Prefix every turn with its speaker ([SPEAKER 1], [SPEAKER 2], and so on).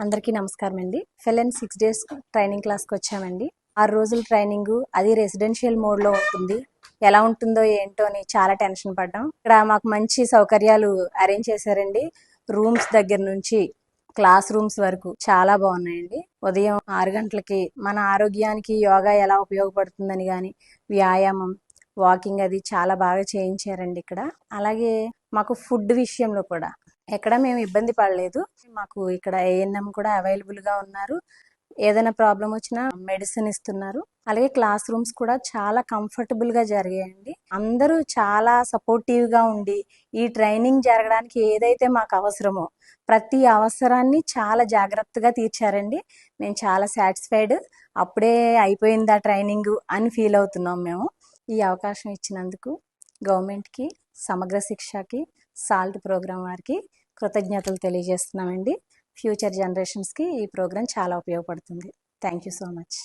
[SPEAKER 1] అందరికీ నమస్కారం అండి. ఫెలెన్ 6 డేస్ ట్రైనింగ్ క్లాస్కి వచ్చామండి. 6 రోజుల ట్రైనింగ్, అది రెసిడెన్షియల్ మోడ్లో ఉంటుంది. ఎలా ఉంటుందో ఏంటో అని చాలా టెన్షన్ పడ్డాం. ఇక్కడ మాకు మంచి సౌకర్యాలు అరేంజ్ చేశారండి. రూమ్స్ దగ్గర నుంచి క్లాస్ రూమ్స్ వరకు చాలా బాగున్నాయండి. ఉదయం 6 గంటలకి మన ఆరోగ్యానికి యోగా ఎలా ఉపయోగపడుతుందని కానీ, వ్యాయామం, వాకింగ్ అది చాలా బాగా చేయించారండి ఇక్కడ. అలాగే మాకు ఫుడ్ విషయంలో కూడా ఎక్కడ మేము ఇబ్బంది పడలేదు. మాకు ఇక్కడ ఏఎన్ఎం కూడా అవైలబుల్గా ఉన్నారు. ఏదైనా ప్రాబ్లం వచ్చినా మెడిసిన్ ఇస్తున్నారు. అలాగే క్లాస్ రూమ్స్ కూడా చాలా కంఫర్టబుల్గా జరిగాయండి. అందరూ చాలా సపోర్టివ్గా ఉండి ఈ ట్రైనింగ్ జరగడానికి ఏదైతే మాకు అవసరమో ప్రతి అవసరాన్ని చాలా జాగ్రత్తగా తీర్చారండి. మేము చాలా సాటిస్ఫైడ్. అప్పుడే అయిపోయింది ఆ ట్రైనింగ్ అని ఫీల్ అవుతున్నాం మేము. ఈ అవకాశం ఇచ్చినందుకు గవర్నమెంట్కి, సమగ్ర శిక్షకి, సాల్ట్ ప్రోగ్రాం వారికి కృతజ్ఞతలు తెలియజేస్తున్నామండి. ఫ్యూచర్ జనరేషన్స్కి ఈ ప్రోగ్రాం చాలా ఉపయోగపడుతుంది. Thank you so much.